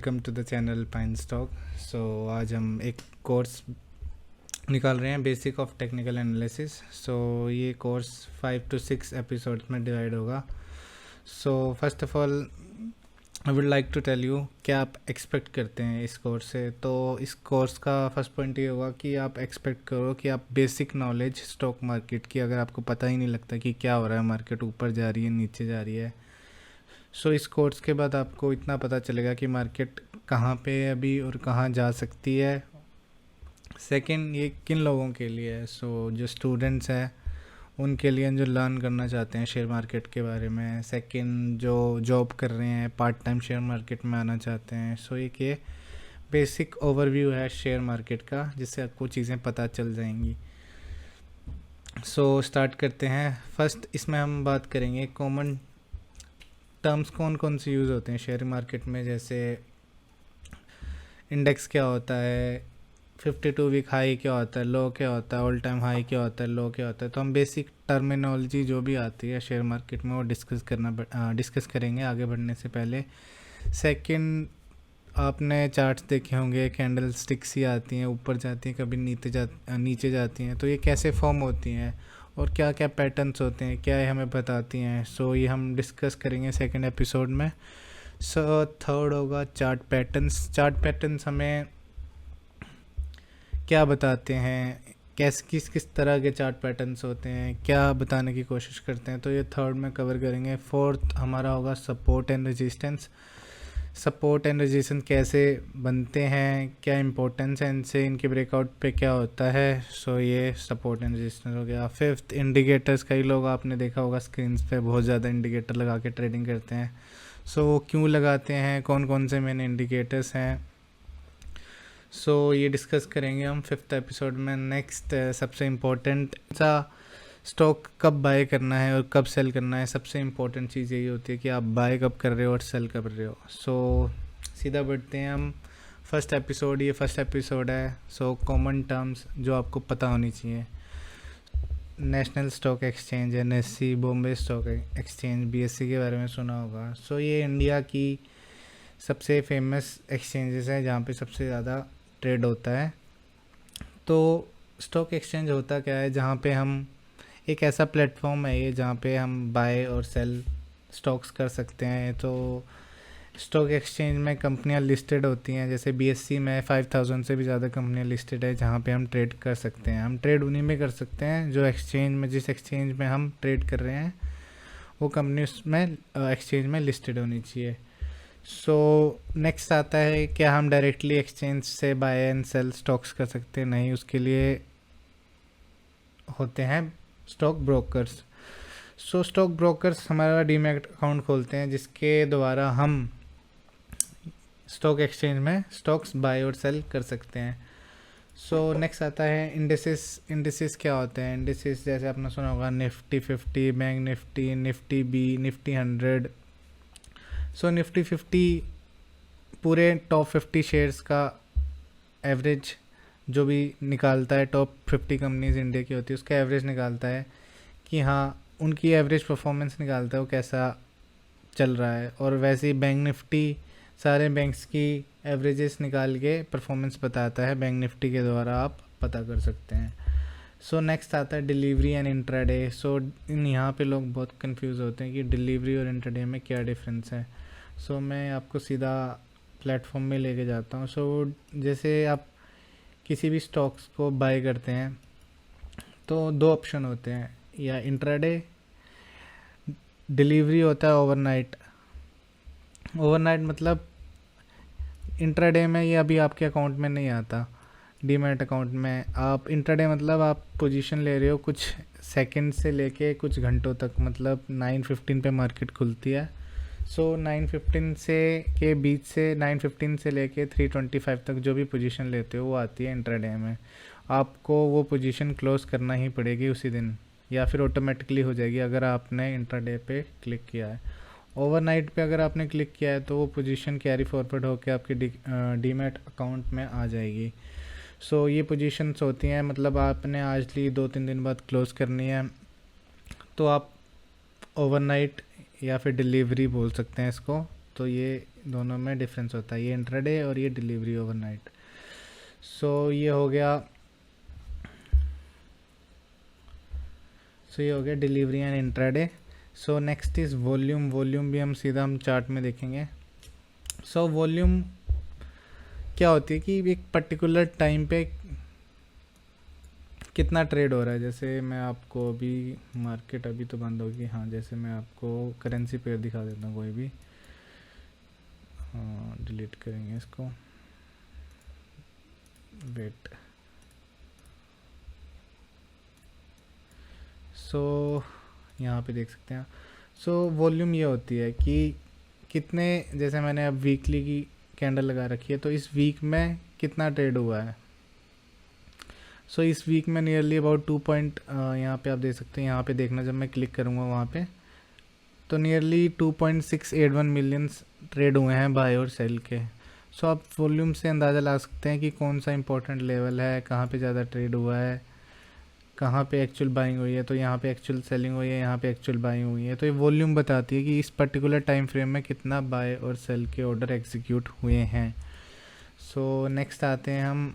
Welcome to the channel pine stock. आज हम एक कोर्स निकाल रहे हैं, बेसिक ऑफ टेक्निकल एनालिसिस। ये कोर्स 5 to 6 एपिसोड्स में डिवाइड होगा। First of all I would like to tell you क्या आप एक्सपेक्ट करते हैं इस कोर्स से। तो इस कोर्स का फर्स्ट पॉइंट ये होगा कि आप एक्सपेक्ट करो कि आप बेसिक नॉलेज स्टॉक मार्केट की, अगर आपको पता ही नहीं लगता कि क्या हो रहा है, मार्केट ऊपर जा रही है नीचे जा रही है, इस कोर्स के बाद आपको इतना पता चलेगा कि मार्केट कहाँ पे है अभी और कहाँ जा सकती है। सेकंड, ये किन लोगों के लिए है। जो स्टूडेंट्स हैं उनके लिए, जो लर्न करना चाहते हैं शेयर मार्केट के बारे में। सेकंड, जो जॉब कर रहे हैं, पार्ट टाइम शेयर मार्केट में आना चाहते हैं। एक ये बेसिक ओवरव्यू है शेयर मार्केट का, जिससे आपको चीज़ें पता चल जाएंगी। स्टार्ट करते हैं। फर्स्ट इसमें हम बात करेंगे कॉमन टर्म्स कौन कौन से यूज़ होते हैं शेयर मार्केट में। जैसे इंडेक्स क्या होता है, 52 वीक हाई क्या होता है, लो क्या होता है, ऑल टाइम हाई क्या होता है, लो क्या होता है। तो हम बेसिक टर्मिनोलॉजी जो भी आती है शेयर मार्केट में वो डिस्कस करेंगे आगे बढ़ने से पहले। सेकंड, आपने चार्ट्स देखे होंगे, कैंडल स्टिक्स ही आती हैं, ऊपर जाती हैं, कभी नीचे जाती हैं। तो ये कैसे फॉर्म होती हैं और क्या क्या पैटर्न्स होते हैं, क्या ये हमें बताती हैं। ये हम डिस्कस करेंगे सेकंड एपिसोड में। थर्ड होगा चार्ट पैटर्न्स हमें क्या बताते हैं, किस तरह के चार्ट पैटर्न्स होते हैं, क्या बताने की कोशिश करते हैं। तो ये थर्ड में कवर करेंगे। फोर्थ हमारा होगा सपोर्ट एंड रेजिस्टेंस कैसे बनते हैं, क्या इंपॉर्टेंस है इनसे, इनके ब्रेकआउट पे क्या होता है। ये सपोर्ट एंड रेजिस्टेंस हो गया। Fifth, indicators. कई लोग आपने देखा होगा स्क्रीन्स पे बहुत ज़्यादा इंडिकेटर लगा के ट्रेडिंग करते हैं। वो क्यों लगाते हैं, कौन कौन से मेन इंडिकेटर्स हैं। ये डिस्कस करेंगे हम फिफ्थ एपिसोड में। नेक्स्ट, सबसे इम्पोर्टेंट सा, स्टॉक कब बाय करना है और कब सेल करना है। सबसे इम्पोर्टेंट चीज़ यही होती है कि आप बाय कब कर रहे हो और सेल कब कर रहे हो। सीधा बढ़ते हैं हम। फर्स्ट एपिसोड है। कॉमन टर्म्स जो आपको पता होनी चाहिए। National stock exchange, NSE, Bombay stock exchange, BSE के बारे में सुना होगा। ये इंडिया की सबसे फेमस एक्सचेंजेस है जहाँ पे सबसे ज़्यादा ट्रेड होता है। तो स्टॉक एक्सचेंज होता क्या है, जहाँ पे हम एक ऐसा प्लेटफॉर्म है ये जहाँ पे हम बाय और सेल स्टॉक्स कर सकते हैं। तो स्टॉक एक्सचेंज में कंपनियां लिस्टेड होती हैं। जैसे BSE में 5000 से भी ज़्यादा कंपनियां लिस्टेड है जहाँ पे हम ट्रेड कर सकते हैं। हम ट्रेड उन्हीं में कर सकते हैं जिस एक्सचेंज में हम ट्रेड कर रहे हैं वो कंपनी उसमें एक्सचेंज में लिस्टेड होनी चाहिए। नेक्स्ट आता है, क्या हम डायरेक्टली एक्सचेंज से बाय एंड सेल स्टॉक्स कर सकते हैं। नहीं, उसके लिए होते हैं स्टॉक ब्रोकर्स। स्टॉक ब्रोकर्स हमारा डीमैट अकाउंट खोलते हैं जिसके द्वारा हम स्टॉक एक्सचेंज में स्टॉक्स बाय और सेल कर सकते हैं। नेक्स्ट आता है इंडिसेस क्या होते हैं। इंडिसेस जैसे आपने सुना होगा निफ्टी 50, बैंक निफ्टी, निफ्टी बी, निफ्टी 100। निफ्टी 50 पूरे टॉप 50 शेयर्स का एवरेज जो भी निकालता है, टॉप 50 कंपनीज इंडिया की होती है उसका एवरेज निकालता है कि हाँ उनकी एवरेज परफॉर्मेंस निकालता है वो कैसा चल रहा है। और वैसे ही बैंक निफ्टी सारे बैंक्स की एवरेजेस निकाल के परफॉर्मेंस बताता है, बैंक निफ्टी के द्वारा आप पता कर सकते हैं। नेक्स्ट आता है डिलीवरी एंड इंट्राडे। यहाँ पे लोग बहुत कंफ्यूज होते हैं कि डिलीवरी और इंट्राडे में क्या डिफरेंस है। मैं आपको सीधा प्लेटफॉर्म में लेके जाता हूँ। जैसे आप किसी भी स्टॉक्स को बाय करते हैं तो दो ऑप्शन होते हैं, या इंट्राडे, डिलीवरी होता है ओवरनाइट मतलब इंट्राडे में ये अभी आपके अकाउंट में नहीं आता, डीमैट अकाउंट में। आप इंट्राडे मतलब आप पोजीशन ले रहे हो कुछ सेकंड से लेके कुछ घंटों तक, मतलब 9:15 पे मार्केट खुलती है। 9:15 के बीच से 9:15 से लेके 3:25 तक जो भी पोजीशन लेते हो वो आती है इंट्राडे में। आपको वो पोजीशन क्लोज करना ही पड़ेगी उसी दिन, या फिर ऑटोमेटिकली हो जाएगी अगर आपने इंट्राडे पे क्लिक किया है। ओवरनाइट पे अगर आपने क्लिक किया है तो वो पोजीशन कैरी फॉरवर्ड होकर आपके डीमैट अकाउंट में आ जाएगी। ये पोजीशंस होती हैं, मतलब आपने आज ली 2-3 दिन बाद क्लोज करनी है तो आप ओवरनाइट या फिर डिलीवरी बोल सकते हैं इसको। तो ये दोनों में डिफरेंस होता है, ये इंट्राडे और ये डिलीवरी ओवरनाइट। सो ये हो गया delivery and intraday. So next is volume. Volume भी हम सीधा चार्ट में देखेंगे। सो वॉल्यूम क्या होती है कि एक पर्टिकुलर टाइम पे कितना ट्रेड हो रहा है। जैसे मैं आपको अभी, मार्केट अभी तो बंद होगी, हाँ, जैसे मैं आपको करेंसी पेयर दिखा देता हूँ कोई भी, हाँ, डिलीट करेंगे इसको, वेट। सो यहाँ पे देख सकते हैं। सो वॉल्यूम ये होती है कि कितने, जैसे मैंने अब वीकली की कैंडल लगा रखी है, तो इस वीक में कितना ट्रेड हुआ है। सो इस वीक में नियरली अबाउट 2 पॉइंट, यहाँ पे आप देख सकते हैं, यहाँ पे देखना जब मैं क्लिक करूँगा वहाँ पे, तो नियरली 2.681 मिलियंस ट्रेड हुए हैं बाय और सेल के। सो आप वॉल्यूम से अंदाज़ा लगा सकते हैं कि कौन सा इंपॉर्टेंट लेवल है, कहाँ पे ज़्यादा ट्रेड हुआ है, कहाँ पे एक्चुअल बाइंग हुई है। तो यहाँ पे एक्चुअल सेलिंग हुई है, यहाँ पे एक्चुअल बाइंग हुई है। तो ये वॉल्यूम बताती है कि इस पर्टिकुलर टाइम फ्रेम में कितना बाय और सेल के ऑर्डर एग्जीक्यूट हुए हैं। सो नेक्स्ट आते हैं हम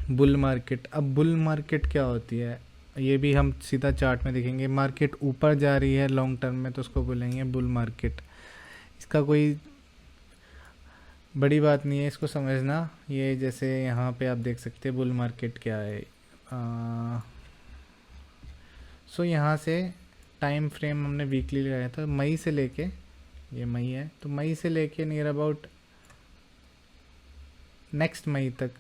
बुल मार्केट। अब बुल मार्केट क्या होती है, ये भी हम सीधा चार्ट में देखेंगे। मार्केट ऊपर जा रही है लॉन्ग टर्म में, तो उसको बोलेंगे बुल मार्केट। इसका कोई बड़ी बात नहीं है इसको समझना। ये जैसे यहाँ पे आप देख सकते हैं बुल मार्केट क्या है। सो यहाँ से टाइम फ्रेम हमने वीकली लगाया था, मई से लेके, ये मई है, तो मई से लेके नियर अबाउट नेक्स्ट मई तक,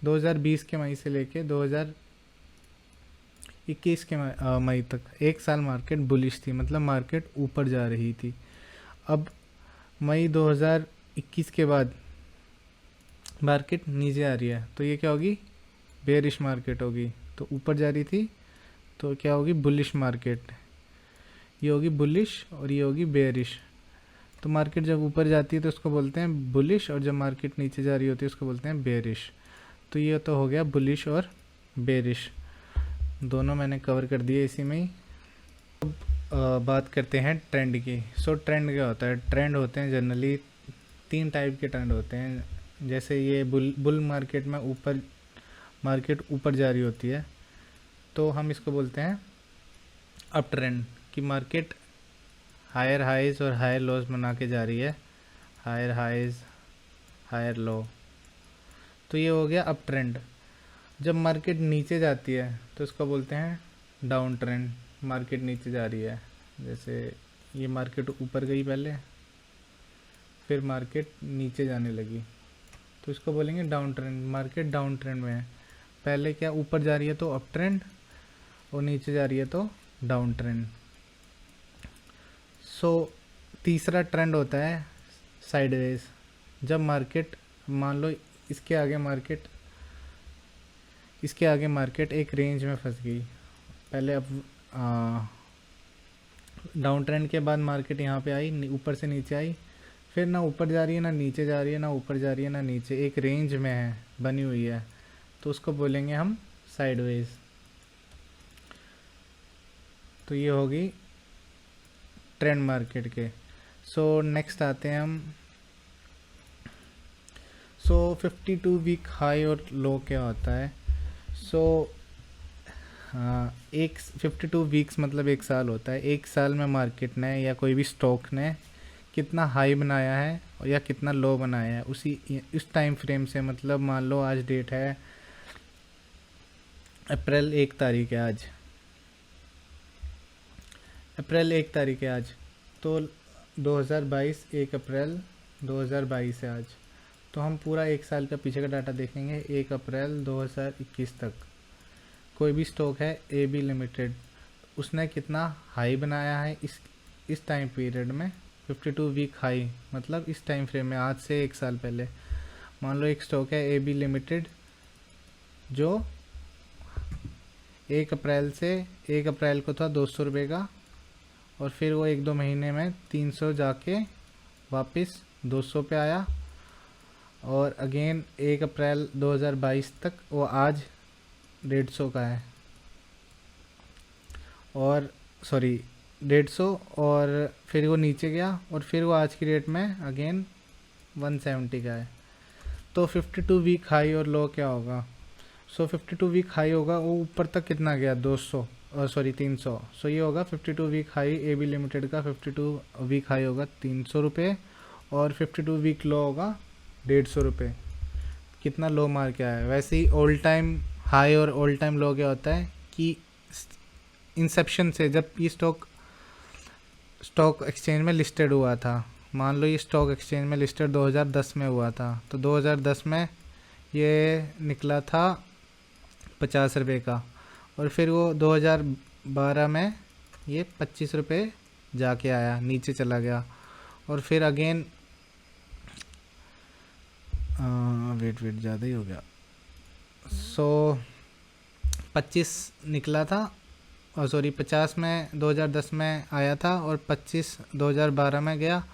2020 के मई से लेके 2021 के मई तक, एक साल मार्केट बुलिश थी, मतलब मार्केट ऊपर जा रही थी। अब मई 2021 के बाद मार्केट नीचे आ रही है, तो ये क्या होगी, बेरिश मार्केट होगी। तो ऊपर जा रही थी तो क्या होगी, बुलिश मार्केट। ये होगी बुलिश और ये होगी बेरिश। तो मार्केट जब ऊपर जाती है तो उसको बोलते हैं बुलिश, और जब मार्केट नीचे जा रही होती है उसको बोलते हैं बेरिश। तो ये तो हो गया बुलिश और बेरिश, दोनों मैंने कवर कर दिए इसी में ही। अब बात करते हैं ट्रेंड की। सो ट्रेंड क्या होता है, ट्रेंड होते हैं जनरली 3 टाइप के ट्रेंड होते हैं। जैसे ये बुल मार्केट में ऊपर, मार्केट ऊपर जा रही होती है तो हम इसको बोलते हैं अप ट्रेंड, कि मार्केट हायर हाइज और हायर लोज बना के जा रही है, हायर हाइज हायर लो, तो ये हो गया अप ट्रेंड। जब मार्केट नीचे जाती है तो इसको बोलते हैं डाउन ट्रेंड, मार्केट नीचे जा रही है। जैसे ये मार्केट ऊपर गई पहले, फिर मार्केट नीचे जाने लगी, तो इसको बोलेंगे down trend, market down trend में है। पहले क्या, ऊपर जा रही है तो अप ट्रेंड, और नीचे जा रही है तो डाउन ट्रेंड। सो तीसरा ट्रेंड होता है साइडवेज। जब मार्केट, मान लो इसके आगे मार्केट एक रेंज में फंस गई, पहले अब डाउन ट्रेंड के बाद मार्केट यहाँ पे आई, ऊपर से नीचे आई, फिर ना ऊपर जा रही है ना नीचे जा रही है, ना ऊपर जा रही है ना नीचे, एक रेंज में है, बनी हुई है, तो उसको बोलेंगे हम साइडवेज। तो ये होगी ट्रेंड मार्केट के। सो नेक्स्ट आते हैं हम। सो 52 वीक हाई और लो क्या होता है। सो एक 52 वीक्स मतलब एक साल होता है। एक साल में मार्केट ने या कोई भी स्टॉक ने कितना हाई बनाया है और या कितना लो बनाया है, उसी इस टाइम फ्रेम से, मतलब मान लो आज डेट है अप्रैल 1 तारीख है आज, अप्रैल 1 तारीख है आज, तो 2022 1 अप्रैल 2022 है आज। तो हम पूरा एक साल का पीछे का डाटा देखेंगे 1 अप्रैल 2021 तक। कोई भी स्टॉक है AB लिमिटेड, उसने कितना हाई बनाया है इस टाइम पीरियड में, 52 वीक हाई, मतलब इस टाइम फ्रेम में, आज से एक साल पहले। मान लो एक स्टॉक है AB लिमिटेड जो 1 अप्रैल को था 200 रुपये का, और फिर वो 1-2 महीने में 300 जाके वापस 200 पे आया, और अगेन 1 अप्रैल 2022 तक वो आज 150 का है, और 150, और फिर वो नीचे गया, और फिर वो आज की डेट में अगेन 170 का है। तो 52 वीक हाई और लो क्या होगा? सो 52 वीक हाई होगा, वो ऊपर तक कितना गया? 200, सॉरी 300। सो ये होगा 52 week high, A B limited का 52 वीक हाई होगा 300 रुपये और 52 वीक लो होगा 150 रुपये। कितना लो मार के आया है। वैसे ही ऑल टाइम हाई और ऑल टाइम लो क्या होता है कि इंसेप्शन से, जब ये स्टॉक एक्सचेंज में लिस्टेड हुआ था, मान लो ये स्टॉक एक्सचेंज में लिस्टेड 2010 में हुआ था, तो 2010 में ये निकला था 50 रुपये का, और फिर वो 2012 में ये 25 रुपये जाके आया, नीचे चला गया, और फिर अगेन वेट ज़्यादा ही हो गया। सो 25 निकला था, और सॉरी 50 में 2010 में आया था और 25 2012 में गया,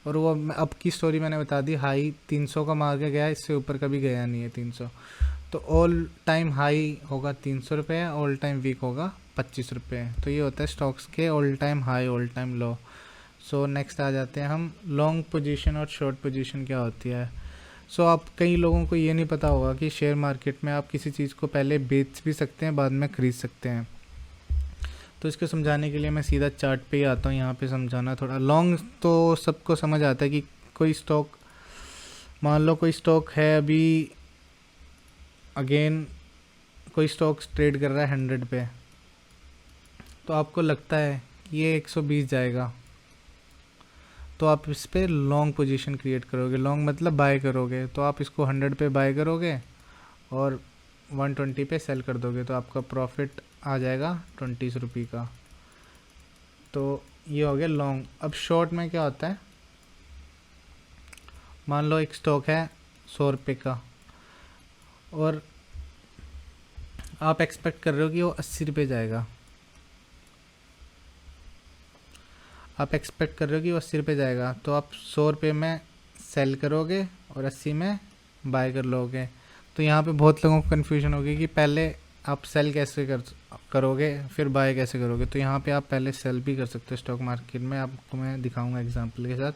और वो अब की स्टोरी मैंने बता दी, हाई 300 का मार के गया, इससे ऊपर कभी गया नहीं है 300। तो ऑल टाइम हाई होगा 300 रुपये, ऑल टाइम वीक होगा 25 रुपये। तो ये होता है स्टॉक्स के all time high all time low. So next आ जाते हैं हम, लॉन्ग पोजीशन और शॉर्ट पोजीशन क्या होती है। सो आप कई लोगों को ये नहीं पता होगा कि शेयर मार्केट में आप किसी चीज़ को पहले बेच भी सकते हैं, बाद में ख़रीद सकते हैं। तो इसको समझाने के लिए मैं सीधा चार्ट पे ही आता हूँ, यहाँ पे समझाना थोड़ा लॉन्ग तो सबको समझ आता है कि कोई स्टॉक, मान लो कोई स्टॉक है अभी, अगेन कोई स्टॉक ट्रेड कर रहा है 100 पे, तो आपको लगता है कि ये 120 जाएगा, तो आप इस पर लॉन्ग पोजीशन क्रिएट करोगे। लॉन्ग मतलब बाय करोगे, तो आप इसको 100 पे बाय करोगे और 120 पे सेल कर दोगे, तो आपका प्रॉफिट आ जाएगा 20 रुपये का। तो ये हो गया लॉन्ग। अब शॉर्ट में क्या होता है, मान लो एक स्टॉक है 100 रुपये का, और आप एक्सपेक्ट कर रहे हो कि वो 80 रुपये जाएगा, आप एक्सपेक्ट कर रहे हो कि वो 80 रुपये जाएगा, तो आप 100 रुपये में सेल करोगे और 80 में बाय कर लोगे। तो यहाँ पे बहुत लोगों को कन्फ्यूजन होगी कि पहले आप सेल कैसे करोगे फिर बाय कैसे करोगे। तो यहाँ पे आप पहले सेल भी कर सकते हो स्टॉक मार्केट में, आपको मैं दिखाऊंगा एग्जांपल के साथ,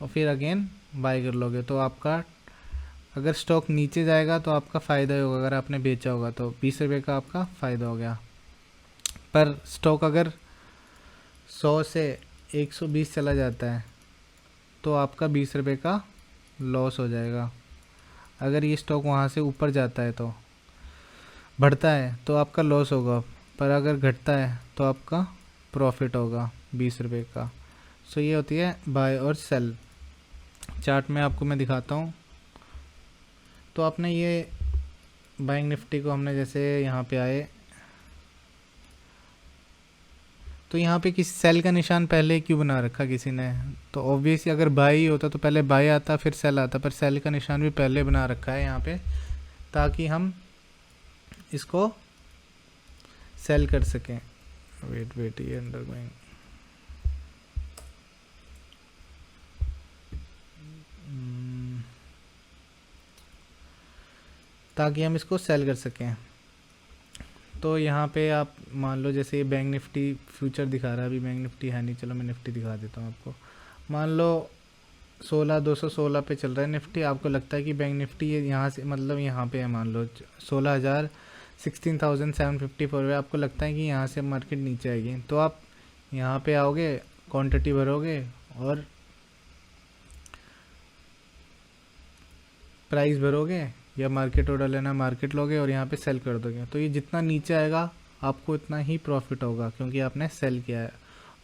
और फिर अगेन बाय कर लोगे। तो आपका अगर स्टॉक नीचे जाएगा तो आपका फ़ायदा ही होगा, अगर आपने बेचा होगा तो 20 रुपये का आपका फ़ायदा हो गया। पर स्टॉक अगर 100 से 120 चला जाता है तो आपका 20 रुपये का लॉस हो जाएगा। अगर ये स्टॉक वहाँ से ऊपर जाता है तो बढ़ता है तो आपका लॉस होगा, पर अगर घटता है तो आपका प्रॉफिट होगा 20 रुपये का। सो ये होती है बाय और सेल। चार्ट में आपको मैं दिखाता हूँ। तो आपने ये बाइंग निफ्टी को हमने जैसे यहाँ पे आए, तो यहाँ पे किसी सेल का निशान पहले क्यों बना रखा किसी ने, तो ऑब्वियसली अगर बाय ही होता तो पहले बाय आता फिर सेल आता, पर सेल का निशान भी पहले बना रखा है यहाँ पे ताकि हम इसको सेल कर सकें। वेट ये अंडर गोइंग, ताकि हम इसको सेल कर सकें। तो यहाँ पे आप मान लो जैसे ये बैंक निफ्टी फ्यूचर दिखा रहा है, अभी बैंक निफ्टी है नहीं, चलो मैं निफ्टी दिखा देता हूँ आपको। मान लो 16,216 पे चल रहा है निफ्टी, आपको लगता है कि बैंक निफ्टी ये यहाँ से मतलब यहाँ पे है, मान लो 16,754 है, आपको लगता है कि यहाँ से मार्केट नीचे आएगी, तो आप यहाँ पे आओगे, क्वांटिटी भरोगे और प्राइस भरोगे, या मार्केट ऑर्डर लेना मार्केट लोगे और यहाँ पे सेल कर दोगे। तो ये जितना नीचे आएगा आपको इतना ही प्रॉफिट होगा क्योंकि आपने सेल किया है।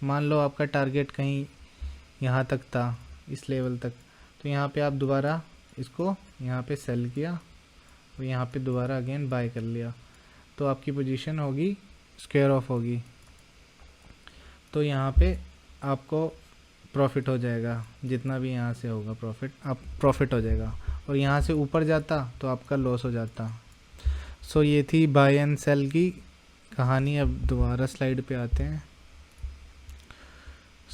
मान लो आपका टारगेट कहीं यहाँ तक था, इस लेवल तक, तो यहाँ पे आप दोबारा इसको यहाँ पे सेल किया और यहाँ पे दोबारा अगेन बाय कर लिया, तो आपकी पोजीशन होगी स्क्वायर ऑफ होगी। तो यहाँ पे आपको प्रॉफिट हो जाएगा, जितना भी यहाँ से होगा प्रॉफिट हो जाएगा, और यहाँ से ऊपर जाता तो आपका लॉस हो जाता। सो ये थी बाय एंड सेल की कहानी। अब दोबारा स्लाइड पे आते हैं।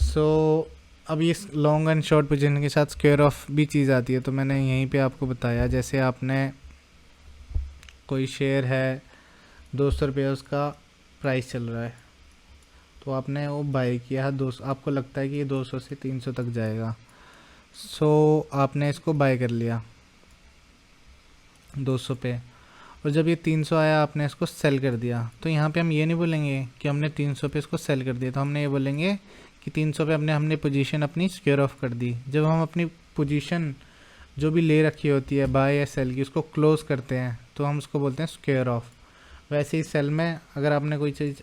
सो अब ये लॉन्ग एंड शॉर्ट पोजीशन के साथ स्क्वायर ऑफ भी चीज़ आती है, तो मैंने यहीं पे आपको बताया। जैसे आपने कोई शेयर है 200 रुपये उसका प्राइस चल रहा है, तो आपने वो बाय किया है 200, आपको लगता है कि ये 200 से 300 तक जाएगा, सो आपने इसको बाय कर लिया 200 पे, और जब ये 300 आया आपने इसको सेल कर दिया। तो यहाँ पे हम ये नहीं बोलेंगे कि हमने 300 पे इसको सेल कर दिया, तो हमने ये बोलेंगे कि 300 पे हमने पोजीशन अपनी स्क्वेयर ऑफ कर दी। जब हम अपनी पोजीशन जो भी ले रखी होती है बाय या सेल की, उसको क्लोज करते हैं तो हम उसको बोलते हैं स्क्वेयर ऑफ। वैसे ही सेल में अगर आपने कोई चीज़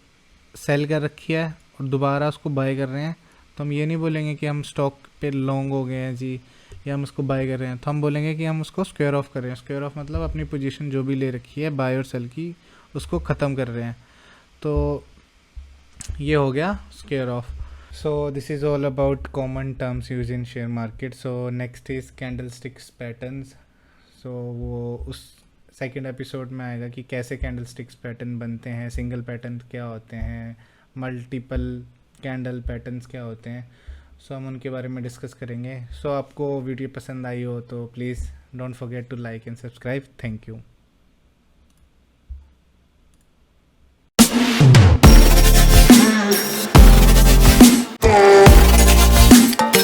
सेल कर रखी है और दोबारा उसको बाय कर रहे हैं, तो हम ये नहीं बोलेंगे कि हम स्टॉक पे लॉन्ग हो गए हैं जी, या हम उसको बाय कर रहे हैं, तो हम बोलेंगे कि हम उसको स्क्वेयर ऑफ कर रहे हैं। स्क्वेयर ऑफ मतलब अपनी पोजीशन जो भी ले रखी है बाय और सेल की, उसको ख़त्म कर रहे हैं। तो ये हो गया square off. So this is all about common terms use in share market. So next is candlesticks patterns. So वो उस सेकेंड एपिसोड में आएगा कि कैसे कैंडल स्टिक्स पैटर्न बनते हैं, सिंगल पैटर्न क्या होते हैं, मल्टीपल कैंडल पैटर्न्स क्या होते हैं। सो हम उनके बारे में डिस्कस करेंगे। सो आपको वीडियो पसंद आई हो तो please don't forget to like and subscribe. Thank you.